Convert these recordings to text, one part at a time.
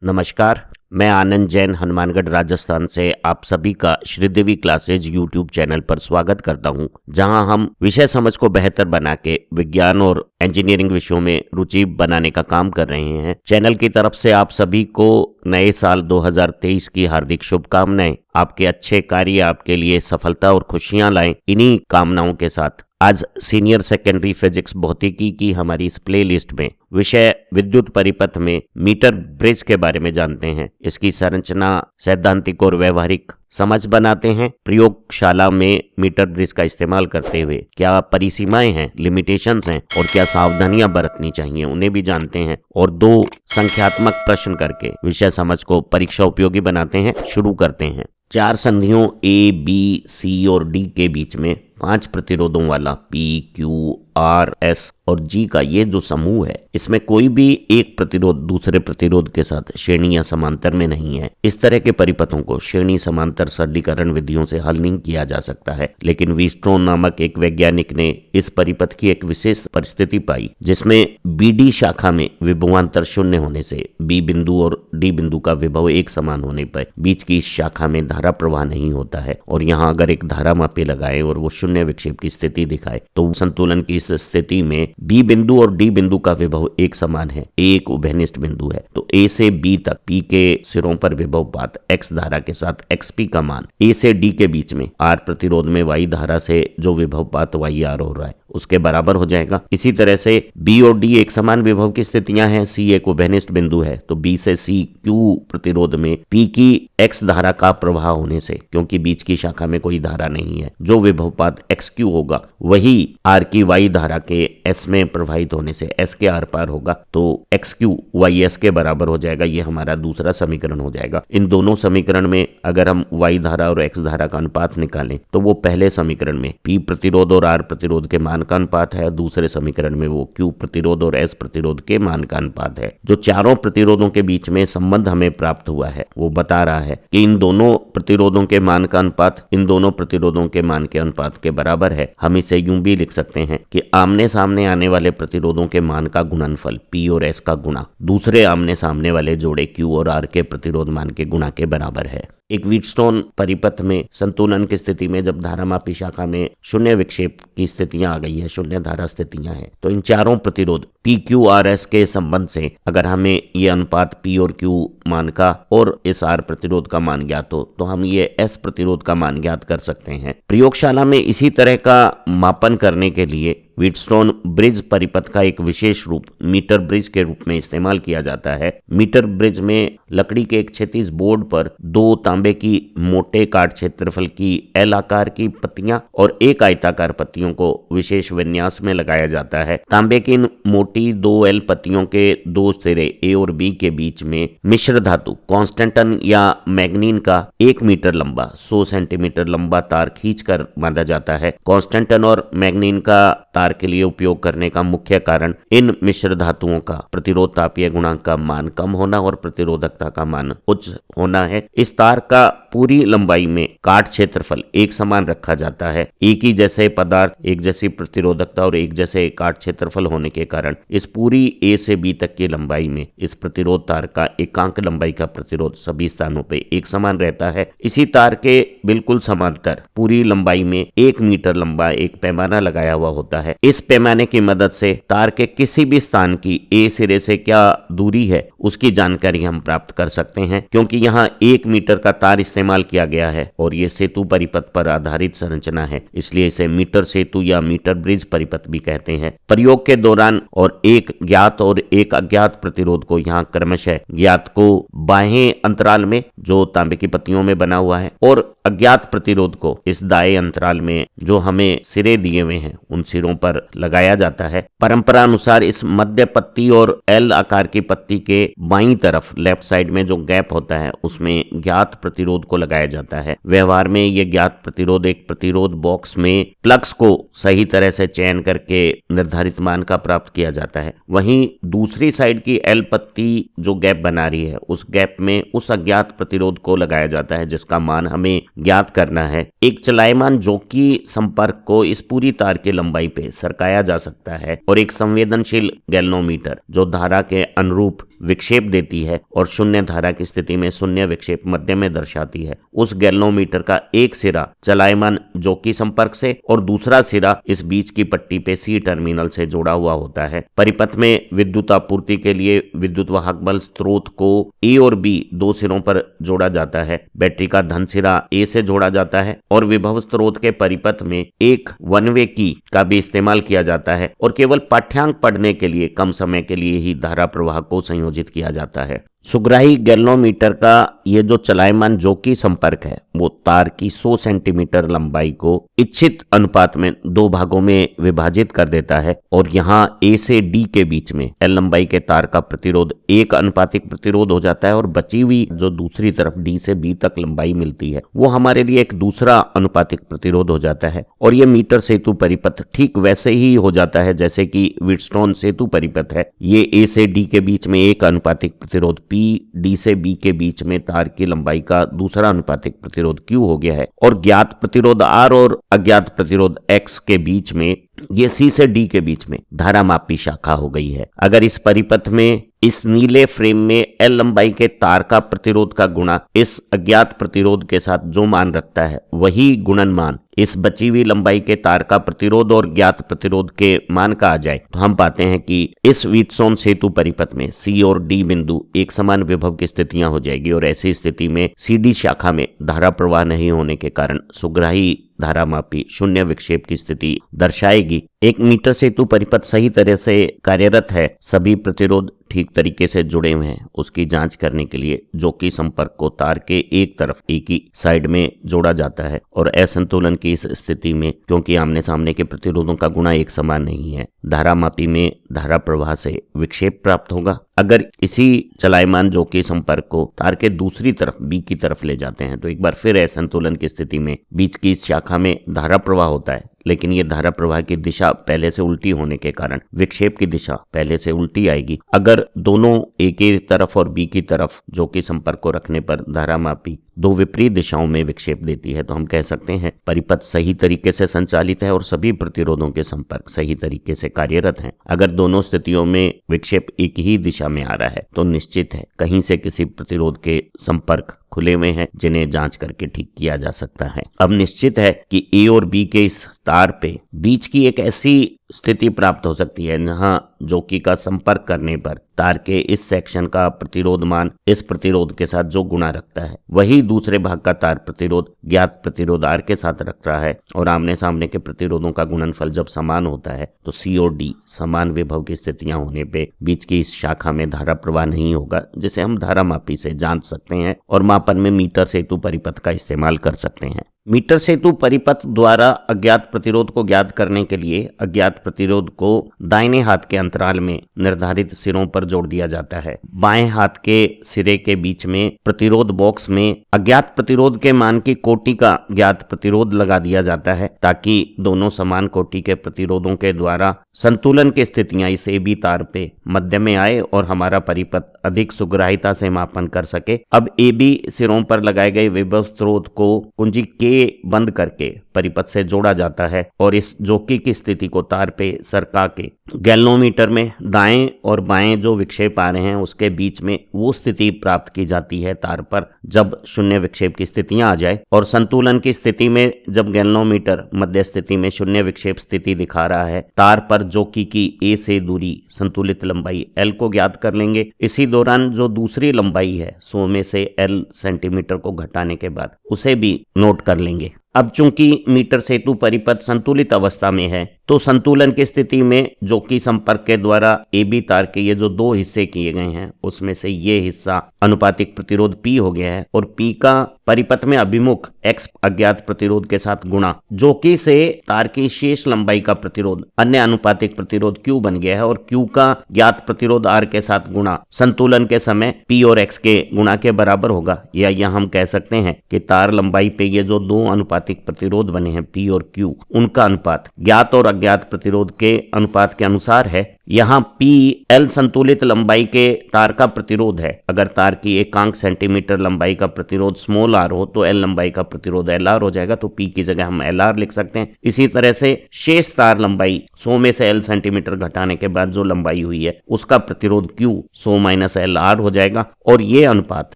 नमस्कार, मैं आनंद जैन हनुमानगढ़ राजस्थान से आप सभी का श्रीदेवी क्लासेज यूट्यूब चैनल पर स्वागत करता हूं, जहां हम विषय समझ को बेहतर बना के विज्ञान और इंजीनियरिंग विषयों में रुचि बनाने का काम कर रहे हैं। चैनल की तरफ से आप सभी को नए साल 2023 की हार्दिक शुभकामनाएं। आपके अच्छे कार्य आपके लिए सफलता और खुशियां लाएं। इन्हीं कामनाओं के साथ आज सीनियर सेकेंडरी फिजिक्स भौतिकी की हमारी इस प्ले लिस्ट में विषय विद्युत परिपथ में मीटर ब्रिज के बारे में जानते हैं। इसकी संरचना, सैद्धांतिक और व्यवहारिक समझ बनाते हैं। प्रयोगशाला में मीटर ब्रिज का इस्तेमाल करते हुए क्या परिसीमाएं हैं, लिमिटेशंस हैं और क्या सावधानियां बरतनी चाहिए, उन्हें भी जानते हैं। और 2 संख्यात्मक प्रश्न करके विषय समझ को परीक्षा उपयोगी बनाते हैं। शुरू करते हैं। 4 संधियों A, B, C और D के बीच में 5 प्रतिरोधों वाला P, Q, R, S और G का ये जो समूह है, इसमें कोई भी एक प्रतिरोध दूसरे प्रतिरोध के साथ श्रेणी या समांतर में नहीं है। इस तरह के परिपथों को श्रेणी समांतर सरलीकरण विधियों से हल नहीं किया जा सकता है, लेकिन वीस्ट्रोन नामक एक वैज्ञानिक ने इस परिपथ की एक विशेष परिस्थिति पाई, जिसमें BD शाखा में विभवांतर शून्य होने से B बिंदु और D बिंदु का विभव एक समान होने पर बीच की इस शाखा में धारा प्रवाह नहीं होता है। और यहाँ अगर एक धारा मापी लगाए और वो शून्य विक्षेप की स्थिति दिखाए तो संतुलन की इस स्थिति में B बिंदु और D बिंदु का विभव एक समान है। A एक उभयनिष्ठ बिंदु है, तो A से B तक P के सिरों पर विभव पात X धारा के साथ XP का मान A से D के बीच में R प्रतिरोध में Y धारा से जो विभव पात YR हो रहा है उसके बराबर हो जाएगा। इसी तरह से B और D एक समान विभव की स्थितियां हैं। C एक उभयनिष्ठ बिंदु है, तो B से C Q प्रतिरोध में P की X धारा का प्रवाह होने से, क्योंकि बीच की शाखा में कोई धारा नहीं है, जो विभव पात XQ होगा वही R की Y धारा के S में प्रवाहित होने से S के आर पार होगा, तो XQ YS के बराबर हो जाएगा। ये हमारा दूसरा समीकरण हो जाएगा। इन दोनों समीकरण में अगर हम Y धारा और X धारा का अनुपात निकालें तो वो पहले समीकरण में P प्रतिरोध और R प्रतिरोध के मान का अनुपात है, दूसरे समीकरण में वो Q प्रतिरोध और S प्रतिरोध के मान का अनुपात है। जो चारों प्रतिरोधों के बीच में संबंध हमें प्राप्त हुआ है वो बता रहा है कि इन दोनों प्रतिरोधों के मान का अनुपात इन दोनों प्रतिरोधों के मान के अनुपात के बराबर है। हम इसे यूं भी लिख सकते हैं कि आमने सामने आने वाले प्रतिरोधों के मान का गुणनफल P और S का गुणा दूसरे आमने सामने वाले जोड़े Q और R के प्रतिरोध मान के गुणा के बराबर है। एक व्हीटस्टोन परिपथ में संतुलन की स्थिति में जब धारामापी शाखा में शून्य विक्षेप की स्थितियां आ गई है, शून्य धारा स्थितियां हैं, तो इन चारों प्रतिरोध PQRS के संबंध से अगर हमें ये अनुपात P और Q मान का और इस R प्रतिरोध का मान ज्ञात हो तो हम ये S प्रतिरोध का मान ज्ञात कर सकते हैं। प्रयोगशाला में इसी तरह का मापन करने के लिए व्हीटस्टोन ब्रिज परिपथ का एक विशेष रूप मीटर ब्रिज के रूप में इस्तेमाल किया जाता है। मीटर ब्रिज में लकड़ी के एक क्षैतिज बोर्ड पर 2 तांबे की मोटे काट क्षेत्रफल की L आकार की पत्तियां और एक आयताकार पत्तियों को विशेष विन्यास में लगाया जाता है। तांबे की मोटी 2 L पत्तियों के 2 सिरे A और B के बीच में मिश्र धातु कॉन्स्टेंटन या मैग्नीन का 1 मीटर लंबा 100 सेंटीमीटर लंबा तार खींचकर बांधा जाता है। कॉन्स्टेंटन और मैग्नीन का तार के लिए उपयोग करने का मुख्य कारण इन मिश्र धातुओं का प्रतिरोध तापीय गुणांक का मान कम होना और प्रतिरोधकता का मान उच्च होना है। इस तार का पूरी लंबाई में काट क्षेत्रफल एक समान रखा जाता है। एक ही जैसे पदार्थ, एक जैसी प्रतिरोधकता और एक जैसे काट क्षेत्रफल होने के कारण इस पूरी A से B तक की लंबाई में इस प्रतिरोध तार का एकांक लंबाई का प्रतिरोध सभी स्थानों पे एक समान रहता है। इसी तार के बिल्कुल समांतर पूरी लंबाई में 1 मीटर लंबा एक पैमाना लगाया हुआ होता है। इस पैमाने की मदद से तार के किसी भी स्थान की A सिरे से क्या दूरी है उसकी जानकारी हम प्राप्त कर सकते हैं, क्योंकि यहाँ 1 मीटर का तार इस्तेमाल किया गया है और ये सेतु परिपथ पर आधारित संरचना है, इसलिए इसे मीटर सेतु या मीटर ब्रिज परिपथ भी कहते हैं। प्रयोग के दौरान और एक ज्ञात और एक अज्ञात प्रतिरोध को यहाँ क्रमशः ज्ञात को बाह्य अंतराल में जो तांबे की पत्तियों में बना हुआ है और अज्ञात प्रतिरोध को इस दाएं अंतराल में जो हमें सिरे दिए हुए हैं उन सिरों पर लगाया जाता है। परंपरा अनुसार इस मध्य पत्ती और L आकार की पत्ती के बाईं तरफ लेफ्ट साइड में जो गैप होता है उसमें ज्ञात प्रतिरोध को लगाया जाता है। व्यवहार में ये ज्ञात प्रतिरोध एक प्रतिरोध बॉक्स में प्लग्स को सही तरह से चयन करके निर्धारित मान का प्राप्त किया जाता है। वहीं दूसरी साइड की L पत्ती जो गैप बना रही है उस गैप में उस अज्ञात प्रतिरोध को लगाया जाता है जिसका मान हमें ज्ञात करना है। एक चलायमान जोकी संपर्क को इस पूरी तार की लंबाई पे सरकाया जा सकता है और एक संवेदनशील गैल्वेनोमीटर जो धारा के अनुरूप विक्षेप देती है और शून्य धारा की स्थिति में शून्य विक्षेप मध्य में दर्शाती है, उस गैल्वेनोमीटर का एक सिरा चलायमान जोकी संपर्क से और दूसरा सिरा इस बीच की पट्टी पे सी टर्मिनल से जुड़ा हुआ होता है। परिपथ में विद्युत आपूर्ति के लिए विद्युत वाहक बल स्रोत को ए और बी दो सिरों पर जोड़ा जाता है। बैटरी का धन सिरा ए से जोड़ा जाता है और विभव स्रोत के परिपथ में एक वन वे की का भी इस्तेमाल किया जाता है और केवल पाठ्यांक पढ़ने के लिए कम समय के लिए ही धारा प्रवाह को संयोजित किया जाता है। सुग्राही गैल्वेनोमीटर का ये जो चलायमान जोकी संपर्क है वो तार की 100 सेंटीमीटर लंबाई को इच्छित अनुपात में दो भागों में विभाजित कर देता है और यहाँ ए से डी के बीच में एल लंबाई के तार का प्रतिरोध एक अनुपातिक प्रतिरोध हो जाता है और बची हुई जो दूसरी तरफ डी से बी तक लंबाई मिलती है वो हमारे लिए एक दूसरा अनुपातिक प्रतिरोध हो जाता है। और ये मीटर सेतु परिपथ ठीक वैसे ही हो जाता है जैसे कि व्हीटस्टोन सेतु परिपथ है। ये ए से डी के बीच में एक अनुपातिक प्रतिरोध P, डी से बी के बीच में तार की लंबाई का दूसरा अनुपातिक प्रतिरोध Q हो गया है और ज्ञात प्रतिरोध R और अज्ञात प्रतिरोध X के बीच में ये C से D के बीच में धारामापी शाखा हो गई है। अगर इस परिपथ में इस नीले फ्रेम में L लंबाई के तार का प्रतिरोध का गुणा इस अज्ञात प्रतिरोध के साथ जो मान रखता है वही गुणन मान इस बची हुई लंबाई के तार का प्रतिरोध और ज्ञात प्रतिरोध के मान का आ जाए तो हम पाते हैं कि इस व्हीटस्टोन सेतु परिपथ में C और D बिंदु एक समान विभव की स्थितियां हो जाएगी और ऐसी स्थिति में CD शाखा में धारा प्रवाह नहीं होने के कारण सुग्राही धारामापी शून्य विक्षेप की स्थिति दर्शाएगी। एक मीटर सेतु परिपथ सही तरह से कार्यरत है, सभी प्रतिरोध ठीक तरीके से जुड़े हुए हैं, उसकी जांच करने के लिए जोकी संपर्क को तार के एक तरफ एक ही साइड में जोड़ा जाता है और असंतुलन की इस स्थिति में क्योंकि आमने सामने के प्रतिरोधों का गुणा एक समान नहीं है, धारामापी में धारा प्रवाह से विक्षेप प्राप्त होगा। अगर इसी चलायमान जोकी संपर्क को तार के दूसरी तरफ बी की तरफ ले जाते हैं तो एक बार फिर असंतुलन की स्थिति में बीच की इस शाखा में धारा प्रवाह होता है, लेकिन ये धारा प्रवाह की दिशा पहले से उल्टी होने के कारण विक्षेप की दिशा पहले से उल्टी आएगी। अगर दोनों ए की तरफ और बी की तरफ जोकी संपर्क को रखने पर धारामापी दो विपरीत दिशाओं में विक्षेप देती है तो हम कह सकते हैं परिपथ सही तरीके से संचालित है और सभी प्रतिरोधों के संपर्क सही तरीके से कार्यरत हैं। अगर दोनों स्थितियों में विक्षेप एक ही दिशा में आ रहा है तो निश्चित है कहीं से किसी प्रतिरोध के संपर्क खुले हुए हैं जिन्हें जांच करके ठीक किया जा सकता है। अब निश्चित है कि ए और बी के इस तार पे बीच की एक ऐसी स्थिति प्राप्त हो सकती है जहां जोकी का संपर्क करने पर तार के इस सेक्शन का प्रतिरोध मान इस प्रतिरोध के साथ जो गुणा रखता है वही दूसरे भाग का तार प्रतिरोध ज्ञात प्रतिरोध आर के साथ रख रहा है और आमने सामने के प्रतिरोधों का गुणनफल जब समान होता है तो सी और डी समान विभव की स्थितियां होने पे बीच की इस शाखा में धारा प्रवाह नहीं होगा, जिसे हम धारामापी से जांच सकते हैं और मापन में मीटर सेतु परिपथ का इस्तेमाल कर सकते हैं। मीटर सेतु परिपथ द्वारा अज्ञात प्रतिरोध को ज्ञात करने के लिए अज्ञात प्रतिरोध को दाहिने हाथ के अंतराल में निर्धारित सिरों पर जोड़ दिया जाता है। बाएं हाथ के सिरे के बीच में प्रतिरोध बॉक्स में अज्ञात प्रतिरोध के मान की कोटि का ज्ञात प्रतिरोध लगा दिया जाता है ताकि दोनों समान कोटि के प्रतिरोधों के द्वारा संतुलन की स्थितियां इस ए बी तार पे मध्य में आए और हमारा परिपथ अधिक सुग्राहिता से मापन कर सके। अब ए बी सिरों पर लगाए गए विभव स्रोत को कुंजी के बंद करके परिपथ से जोड़ा जाता है और इस जोकी की स्थिति को तार पे सरका के गैल्वेनोमीटर में दाएं और बाएं जो विक्षेप आ रहे हैं उसके बीच में वो स्थिति प्राप्त की जाती है तार पर जब शून्य विक्षेप की स्थितियां आ जाए। और संतुलन की स्थिति में जब गैल्वेनोमीटर मध्य स्थिति में शून्य विक्षेप स्थिति दिखा रहा है, तार पर जोकी की ए से दूरी संतुलित लंबाई एल को ज्ञात कर लेंगे। इसी दौरान जो दूसरी लंबाई है 100 में से एल सेंटीमीटर को घटाने के बाद उसे भी नोट कर लेंगे। अब चूंकि मीटर सेतु परिपथ संतुलित अवस्था में है तो संतुलन की स्थिति में जोकी संपर्क के द्वारा ए बी तार के ये जो दो हिस्से किए गए हैं उसमें से ये हिस्सा अनुपातिक प्रतिरोध P हो गया है और P का परिपथ में अभिमुख X अज्ञात प्रतिरोध के साथ गुणा जोकी से तार की शेष लंबाई का प्रतिरोध अन्य अनुपातिक प्रतिरोध Q बन गया है और Q का ज्ञात प्रतिरोध R के साथ गुणा संतुलन के समय P और X के गुणा के बराबर होगा। या हम कह सकते हैं कि तार लंबाई पे ये जो दो अनुपातिक प्रतिरोध बने हैं P और Q उनका अनुपात ज्ञात और अज्ञात प्रतिरोध के अनुपात के अनुसार है। यहाँ पी एल संतुलित लंबाई के तार का प्रतिरोध है। अगर तार की एकांक सेंटीमीटर लंबाई का प्रतिरोध स्मॉल आर हो तो एल लंबाई का प्रतिरोध एल आर हो जाएगा, तो पी की जगह हम एल आर लिख सकते हैं। इसी तरह से शेष तार लंबाई 100 में से एल सेंटीमीटर घटाने के बाद जो लंबाई हुई है उसका प्रतिरोध Q 100 माइनस एल आर हो जाएगा, और ये अनुपात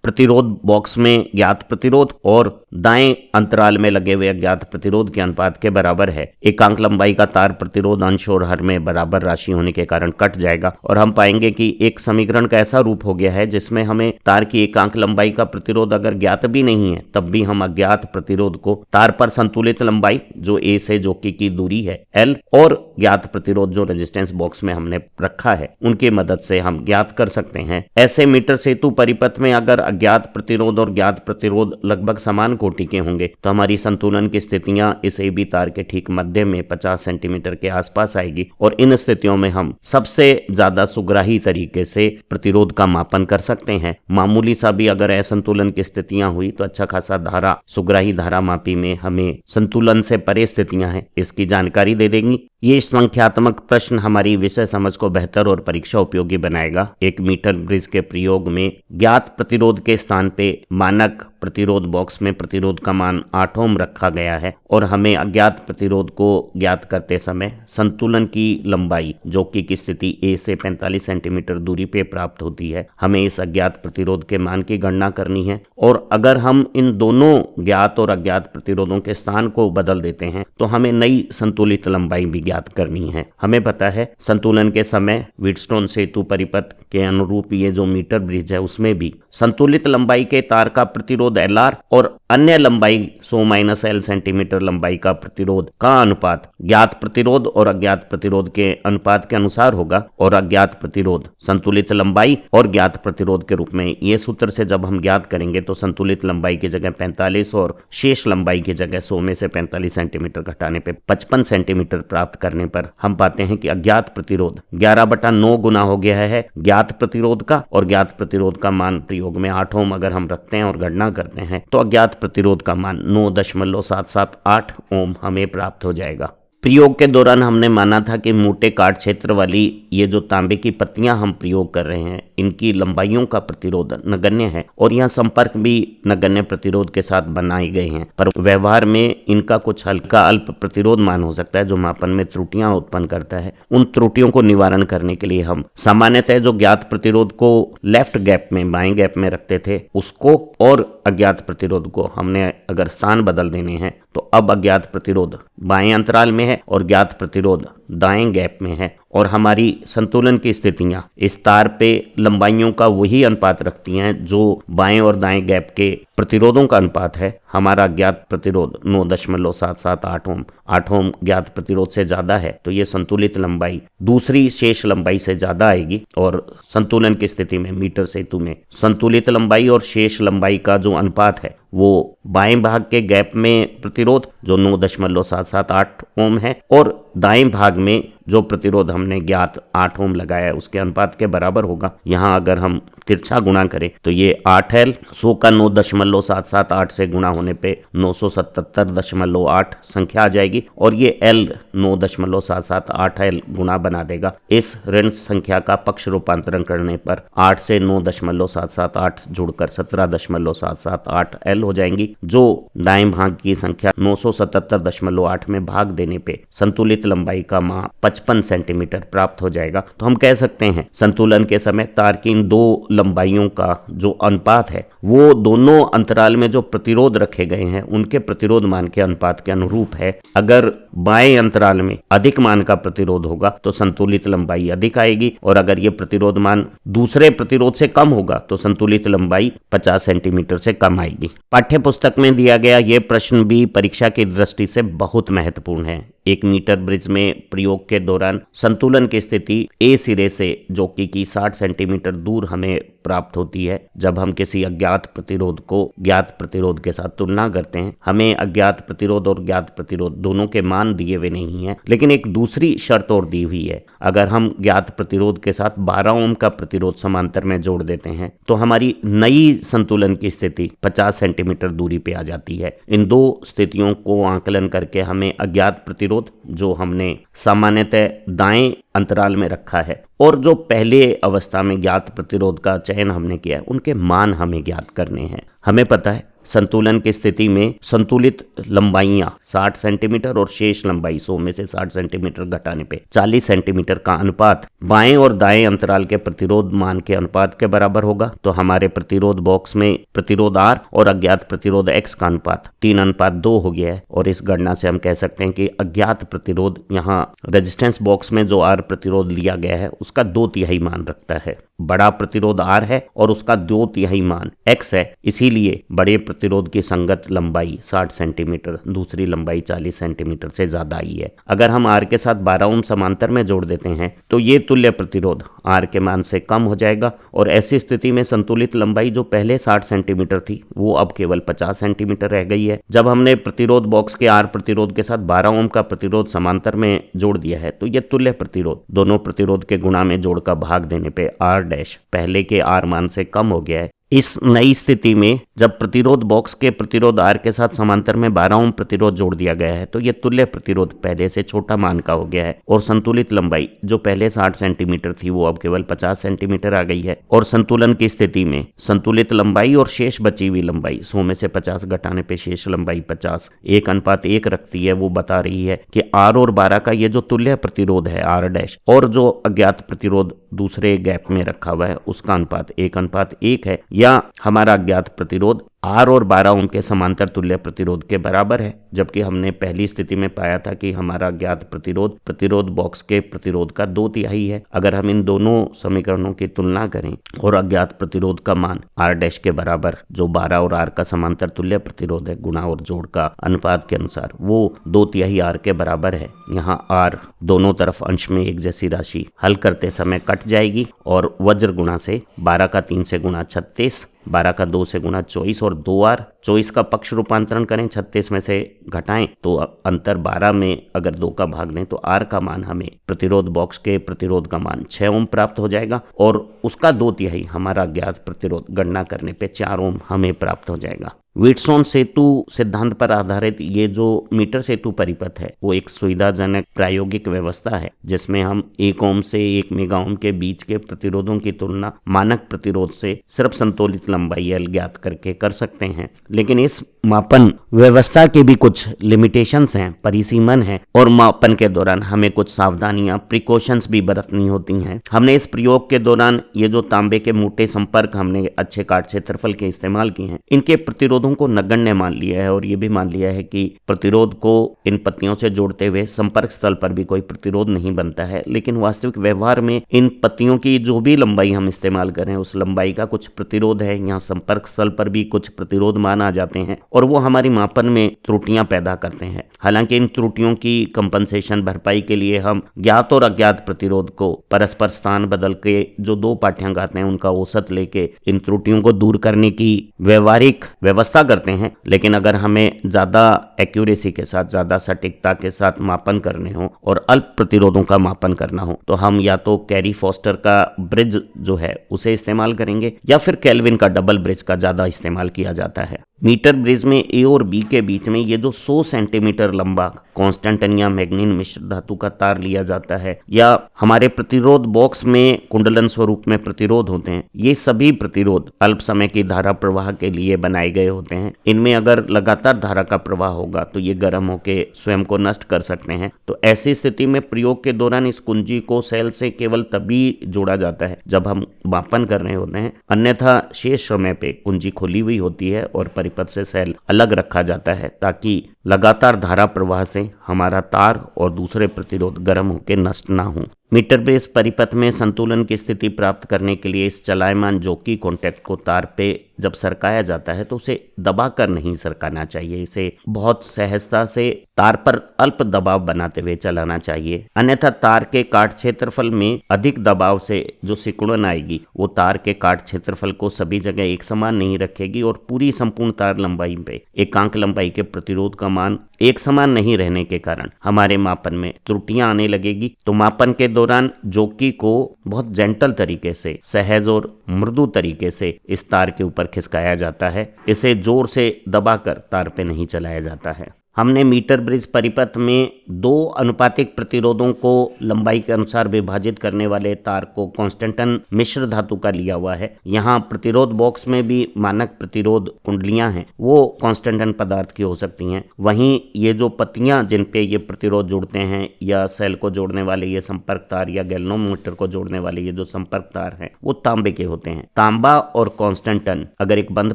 प्रतिरोध बॉक्स में ज्ञात प्रतिरोध और दाएं अंतराल में लगे हुए अज्ञात प्रतिरोध के अनुपात के बराबर है। एकांक लंबाई का तार प्रतिरोध अंश और हर में बराबर राशि होने के कारण कट जाएगा, और हम पाएंगे कि एक समीकरण का ऐसा रूप हो गया है जिसमें हमें तार की एकांक लंबाई का प्रतिरोध अगर ज्ञात भी नहीं है तब भी हम अज्ञात प्रतिरोध को तार पर संतुलित लंबाई जो ए से जो की दूरी है एल और ज्ञात प्रतिरोध जो रेजिस्टेंस बॉक्स में हमने रखा है उनकी मदद से हम ज्ञात कर सकते हैं। ऐसे मीटर सेतु परिपथ में अगर अज्ञात प्रतिरोध और ज्ञात प्रतिरोध लगभग समान कोटि के होंगे तो हमारी संतुलन की स्थितियां इस ए बी तार के ठीक मध्य में 50 सेंटीमीटर के आसपास आएगी, और इन स्थितियों में हम सबसे ज्यादा सुग्राही तरीके से प्रतिरोध का मापन कर सकते हैं। मामूली सा भी अगर असंतुलन की स्थितियां हुई तो अच्छा खासा धारा सुग्राही धारा मापी में हमें संतुलन से परे स्थितियां हैं इसकी जानकारी दे देंगी। ये संख्यात्मक प्रश्न हमारी विषय समझ को बेहतर और परीक्षा उपयोगी बनाएगा। एक मीटर ब्रिज के प्रयोग में ज्ञात प्रतिरोध के स्थान पे मानक प्रतिरोध बॉक्स में प्रतिरोध का मान 8 ओम रखा गया है, और हमें अज्ञात प्रतिरोध को ज्ञात करते समय संतुलन की लंबाई जो कि स्थिति ए से 45 सेंटीमीटर दूरी पे प्राप्त होती है, हमें इस अज्ञात प्रतिरोध के मान की गणना करनी है। और अगर हम इन दोनों ज्ञात और अज्ञात प्रतिरोधों के स्थान को बदल देते हैं तो हमें नई संतुलित लंबाई भी ज्ञात करनी है। हमें पता है संतुलन के समय व्हीटस्टोन सेतु परिपथ के अनुरूप ये जो मीटर ब्रिज है उसमें भी संतुलित लंबाई के तार का प्रतिरोध एल आर और अन्य लंबाई 100 माइनस एल सेंटीमीटर लंबाई का प्रतिरोध का अनुपात ज्ञात प्रतिरोध और अज्ञात प्रतिरोध के अनुपात के अनुसार होगा, और अज्ञात प्रतिरोध संतुलित लंबाई और ज्ञात प्रतिरोध के रूप में ये सूत्र से जब हम ज्ञात करेंगे तो संतुलित लंबाई की जगह 45 और शेष लंबाई की जगह 100 में से 45 सेंटीमीटर घटाने पे 55 सेंटीमीटर प्राप्त करने पर हम पाते हैं कि अज्ञात प्रतिरोध 11/9 गुना हो गया है ज्ञात प्रतिरोध का, और ज्ञात प्रतिरोध का मान प्रयोग में 8 ओम अगर हम रखते हैं और गणना करते हैं तो अज्ञात प्रतिरोध का मान 9.778 ओम हमें प्राप्त हो जाएगा। प्रयोग के दौरान हमने माना था कि मोटे काट क्षेत्र वाली ये जो तांबे की पत्तियां हम प्रयोग कर रहे हैं इनकी लंबाइयों का प्रतिरोध नगण्य है, और यह संपर्क भी नगण्य प्रतिरोध के साथ बनाए गए हैं, पर व्यवहार में इनका कुछ हल्का अल्प प्रतिरोध मान हो सकता है जो मापन में त्रुटियां उत्पन्न करता है। उन त्रुटियों को निवारण करने के लिए हम सामान्यतः जो ज्ञात प्रतिरोध को लेफ्ट गैप में बाएं गैप में रखते थे उसको, और अज्ञात प्रतिरोध को हमने अगर स्थान बदल देने हैं तो अब अज्ञात प्रतिरोध बाएं अंतराल में है और ज्ञात प्रतिरोध दाएं गैप में है, और हमारी संतुलन की स्थितियां इस तार पे लंबाइयों का वही अनुपात रखती हैं जो बाएं और दाएं गैप के प्रतिरोधों का अनुपात है। हमारा ज्ञात प्रतिरोध 9.778 ओम 8 ओम ज्ञात प्रतिरोध से ज्यादा है, तो ये संतुलित लंबाई दूसरी शेष लंबाई से ज्यादा आएगी, और संतुलन की स्थिति में मीटर सेतु में संतुलित लंबाई और शेष लंबाई का जो अनुपात है वो बाएं भाग के गैप में प्रतिरोध जो 9.778 ओम है और दाएं भाग में जो प्रतिरोध हमने ज्ञात 8 ओम लगाया है उसके अनुपात के बराबर होगा। यहाँ अगर हम तिरछा गुणा करें तो ये 8L 100 का 9.778 से गुणा होने पे 977.8 संख्या आ जाएगी, और ये L 9.778L गुणा बना देगा। इस ऋण संख्या का पक्ष रूपांतरण करने पर 8 से 9.778 जुड़कर 17.778L हो जाएंगी, जो दाएं भाग की संख्या 977.8 में भाग देने पे संतुलित लंबाई का मान 55 सेंटीमीटर प्राप्त हो जाएगा। तो हम कह सकते हैं संतुलन के समय तार की इन दो लंबाइयों का जो अनुपात है वो दोनों अंतराल में जो प्रतिरोध रखे गए हैं उनके प्रतिरोध मान के अनुपात के अनुरूप है। अगर बाएं अंतराल में अधिक मान का प्रतिरोध होगा तो संतुलित लंबाई अधिक आएगी, और अगर ये प्रतिरोध मान दूसरे प्रतिरोध से कम होगा तो संतुलित लंबाई 50 सेंटीमीटर से कम आएगी। पाठ्य पुस्तक में दिया गया ये प्रश्न भी परीक्षा की दृष्टि से बहुत महत्वपूर्ण है। एक मीटर ब्रिज में प्रयोग के दौरान संतुलन की स्थिति ए सिरे से जो कि 60 सेंटीमीटर दूर हमें प्राप्त होती है। जब हम किसी अज्ञात प्रतिरोध को ज्ञात प्रतिरोध के साथ तुलना करते हैं, हमें अज्ञात प्रतिरोध और ज्ञात प्रतिरोध दोनों के मान दिए हुए नहीं है, लेकिन एक दूसरी शर्त और दी हुई है। अगर हम ज्ञात प्रतिरोध के साथ 12 ओम का प्रतिरोध समांतर में जोड़ देते हैं तो हमारी नई संतुलन की स्थिति 50 सेंटीमीटर दूरी पे आ जाती है। इन दो स्थितियों को आंकलन करके हमें अज्ञात प्रतिरोध प्रतिरोध जो हमने सामान्यतः दाएं अंतराल में रखा है और जो पहले अवस्था में ज्ञात प्रतिरोध का चयन हमने किया है उनके मान हमें ज्ञात करने हैं। हमें पता है संतुलन की स्थिति में संतुलित लंबाइयां 60 सेंटीमीटर और शेष लंबाई 100 में से 60 सेंटीमीटर घटाने पे 40 सेंटीमीटर का अनुपात बाएं और दाएं अंतराल के प्रतिरोध मान के अनुपात के बराबर होगा। तो हमारे प्रतिरोध बॉक्स में प्रतिरोध R और अज्ञात प्रतिरोध X का अनुपात 3:2 हो गया है और इस गणना से हम कह सकते हैं कि अज्ञात प्रतिरोध यहाँ रेजिस्टेंस बॉक्स में जो R प्रतिरोध लिया गया है उसका 2/3 मान रखता है। बड़ा प्रतिरोध R है और उसका 2/3 मान X है, इसीलिए बड़े प्रतिरोध की संगत लंबाई 60 सेंटीमीटर, दूसरी लंबाई 40 सेंटीमीटर से ज्यादा आई है। अगर हम R के साथ 12 ओम समांतर में जोड़ देते हैं तो ये तुल्य प्रतिरोध R के मान से कम हो जाएगा और ऐसी स्थिति में संतुलित लंबाई जो पहले 60 सेंटीमीटर थी वो अब केवल 50 सेंटीमीटर रह गई है। जब हमने प्रतिरोध बॉक्स के R प्रतिरोध के साथ 12 ओम का प्रतिरोध समांतर में जोड़ दिया है तो ये तुल्य प्रतिरोध दोनों प्रतिरोध के गुणा में जोड़ का भाग देने पे R डैश पहले के R मान से कम हो गया है। इस नई स्थिति में जब प्रतिरोध बॉक्स के प्रतिरोध R के साथ समांतर में 12 ओम प्रतिरोध जोड़ दिया गया है तो यह तुल्य प्रतिरोध पहले से छोटा मान का हो गया है और संतुलित लंबाई जो पहले 60 सेंटीमीटर थी वो अब केवल 50 सेंटीमीटर आ गई है। और संतुलन की स्थिति में संतुलित लंबाई और शेष बची हुई लंबाई 100 में से 50 घटाने पे शेष लंबाई 50 1:1 रखती है। वो बता रही है कि R और 12 का ये जो तुल्य प्रतिरोध है R डैश और जो अज्ञात प्रतिरोध दूसरे गैप में रखा हुआ है उसका अनुपात 1:1 है या हमारा अज्ञात प्रतिरोध R और 12 ओम के समांतर तुल्य प्रतिरोध के बराबर है। जबकि हमने पहली स्थिति में पाया था कि हमारा ज्ञात प्रतिरोध प्रतिरोध बॉक्स के प्रतिरोध का 2/3 है। अगर हम इन दोनों समीकरणों की तुलना करें और अज्ञात प्रतिरोध का मान R डैश के बराबर जो 12 और R का समांतर तुल्य प्रतिरोध है गुणा और जोड़ का अनुपात के अनुसार वो 2/3 R के बराबर है। यहाँ R दोनों तरफ अंश में एक जैसी राशि हल करते समय कट जाएगी और वज्र गुणा से 12 का 3 से गुणा 36, 12 का 2 से गुणा 24 और 2R 24 का पक्ष रूपांतरण करें 36 में से घटाएं तो अंतर 12 में अगर 2 का भाग दें तो R का मान हमें प्रतिरोध बॉक्स के प्रतिरोध का मान 6 ओम प्राप्त हो जाएगा और उसका 2/3 हमारा ज्ञात प्रतिरोध गणना करने पे 4 ओम हमें प्राप्त हो जाएगा। व्हीटस्टोन सेतु सिद्धांत पर आधारित ये जो मीटर सेतु परिपथ है वो एक सुविधाजनक प्रायोगिक व्यवस्था है जिसमें हम 1 ओम से 1 मेगा ओम के बीच के प्रतिरोधों की तुलना मानक प्रतिरोध से सिर्फ संतुलित लंबाई L ज्ञात करके कर सकते हैं। लेकिन इस मापन व्यवस्था के भी कुछ लिमिटेशंस हैं, परिसीमन है और मापन के दौरान हमें कुछ सावधानियां प्रिकॉशंस भी बरतनी होती हैं। हमने इस प्रयोग के दौरान ये जो तांबे के मोटे संपर्क हमने अच्छे काट क्षेत्रफल के इस्तेमाल किए हैं इनके प्रतिरोधों को नगण्य मान लिया है और ये भी मान लिया है कि प्रतिरोध को इन पत्तियों से जोड़ते हुए संपर्क स्थल पर भी कोई प्रतिरोध नहीं बनता है। लेकिन वास्तविक व्यवहार में इन पत्तियों की जो भी लंबाई हम इस्तेमाल करें उस लंबाई का कुछ प्रतिरोध है। यहाँ संपर्क स्थल पर भी कुछ प्रतिरोध मान आ जाते हैं और वो हमारी मापन में त्रुटियां पैदा करते हैं। हालांकि इन त्रुटियों की कंपनसेशन भरपाई के लिए हम ज्ञात और अज्ञात प्रतिरोध को परस्पर स्थान बदल के जो 2 पाठ्यांक आते हैं उनका औसत लेके इन त्रुटियों को दूर करने की व्यवहारिक व्यवस्था करते हैं। लेकिन अगर हमें ज्यादा एक्यूरेसी के साथ ज्यादा सटीकता के साथ मापन करने हो और अल्प प्रतिरोधों का मापन करना हो तो हम या तो कैरी फॉस्टर का ब्रिज जो है उसे इस्तेमाल करेंगे या फिर केल्विन का डबल ब्रिज का ज्यादा इस्तेमाल किया जाता है। मीटर ब्रिज में ए और बी के बीच में ये जो 100 सेंटीमीटर लंबा कांस्टेंटन या मैग्नीन मिश्र धातु का तार लिया जाता है या हमारे प्रतिरोध बॉक्स में कुंडलन स्वरूप में प्रतिरोध होते हैं, ये सभी प्रतिरोध अल्प समय की धारा प्रवाह के लिए बनाए गए होते हैं। इनमें अगर लगातार धारा का प्रवाह होगा तो ये गर्म होकर स्वयं को नष्ट कर सकते हैं। तो ऐसी स्थिति में प्रयोग के दौरान इस कुंजी को सेल से केवल तभी जोड़ा जाता है जब हम मापन कर रहे होते हैं, अन्यथा शेष समय पे कुंजी खुली हुई होती है और परिपथ से सेल अलग रखा जाता है ताकि लगातार धारा प्रवाह से हमारा तार और दूसरे प्रतिरोध गर्म होकर नष्ट ना हो। मीटर ब्रिज परिपथ में संतुलन की स्थिति प्राप्त करने के लिए इस चलायमान जॉकी कॉन्टैक्ट को तार पे जब सरकाया जाता है तो उसे दबाकर नहीं सरकाना चाहिए। इसे बहुत सहजता से तार पर अल्प दबाव बनाते हुए चलाना चाहिए, अन्यथा तार के काट क्षेत्रफल में अधिक दबाव से जो सिकुड़न आएगी वो तार के काट क्षेत्रफल को सभी जगह एक समान नहीं रखेगी और पूरी संपूर्ण तार लंबाई पे एकांक लंबाई के प्रतिरोध का मान एक समान नहीं रहने के कारण हमारे मापन में त्रुटियां आने लगेगी। तो मापन के दौरान जॉकी को बहुत जेंटल तरीके से, सहज और मृदु तरीके से इस तार के ऊपर खिसकाया जाता है। इसे जोर से दबाकर तार पे नहीं चलाया जाता है। हमने मीटर ब्रिज परिपथ में 2 अनुपातिक प्रतिरोधों को लंबाई के अनुसार विभाजित करने वाले तार को कांस्टेंटन मिश्र धातु का लिया हुआ है। यहाँ प्रतिरोध बॉक्स में भी मानक प्रतिरोध कुंडलियां हैं, वो कांस्टेंटन पदार्थ की हो सकती हैं। वहीं ये जो पत्तियां जिन पे ये प्रतिरोध जुड़ते हैं या सेल को जोड़ने वाले ये संपर्क तार या गैल्वेनोमीटर को जोड़ने वाले ये जो संपर्क तार हैं वो तांबे के होते हैं। तांबा और कांस्टेंटन अगर एक बंद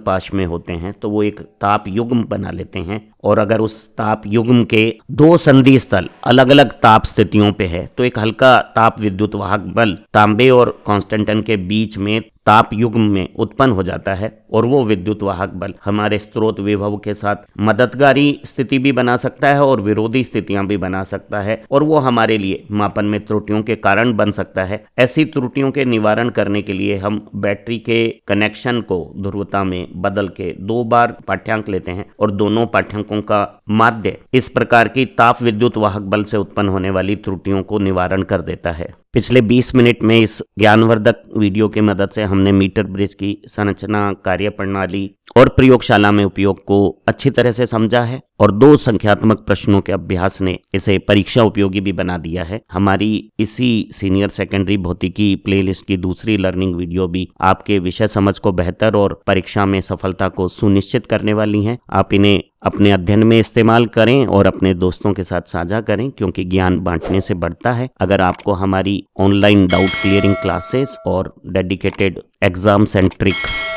पाश में होते हैं तो वो एक ताप युग्म बना लेते हैं, और अगर उस ताप युग्म के 2 संधि स्थल अलग अलग ताप स्थितियों पे है तो एक हल्का ताप विद्युत वाहक बल तांबे और कांस्टेंटन के बीच में ताप युग्म में उत्पन्न हो जाता है, और वो विद्युत वाहक बल हमारे स्रोत विभव के साथ मददगारी स्थिति भी बना सकता है और विरोधी स्थितियां भी बना सकता है, और वो हमारे लिए मापन में त्रुटियों के कारण बन सकता है। ऐसी त्रुटियों के निवारण करने के लिए हम बैटरी के कनेक्शन को ध्रुवता में बदल के 2 बार पाठ्यांक लेते हैं, और दोनों पाठ्यांकों का माध्य इस प्रकार की ताप विद्युत वाहक बल से उत्पन्न होने वाली त्रुटियों को निवारण कर देता है। पिछले 20 मिनट में इस ज्ञानवर्धक वीडियो की मदद से हमने मीटर ब्रिज की संरचना, कार्यप्रणाली और प्रयोगशाला में उपयोग को अच्छी तरह से समझा है, और 2 संख्यात्मक प्रश्नों के अभ्यास ने इसे परीक्षा उपयोगी भी बना दिया है। हमारी इसी सीनियर सेकेंडरी भौतिकी प्लेलिस्ट की दूसरी लर्निंग वीडियो भी आपके विषय समझ को बेहतर और परीक्षा में सफलता को सुनिश्चित करने वाली हैं। आप इन्हें अपने अध्ययन में इस्तेमाल करें और अपने दोस्तों के साथ साझा करें, क्योंकि ज्ञान बांटने से बढ़ता है। अगर आपको हमारी ऑनलाइन डाउट क्लियरिंग क्लासेस और डेडिकेटेड एग्जाम सेंट्रिक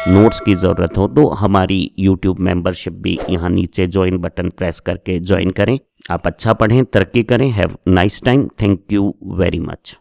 नोट्स की ज़रूरत हो तो हमारी YouTube मेंबरशिप भी यहाँ नीचे ज्वाइन बटन प्रेस करके ज्वाइन करें। आप अच्छा पढ़ें, तरक्की करें। Have nice time. Thank you very much.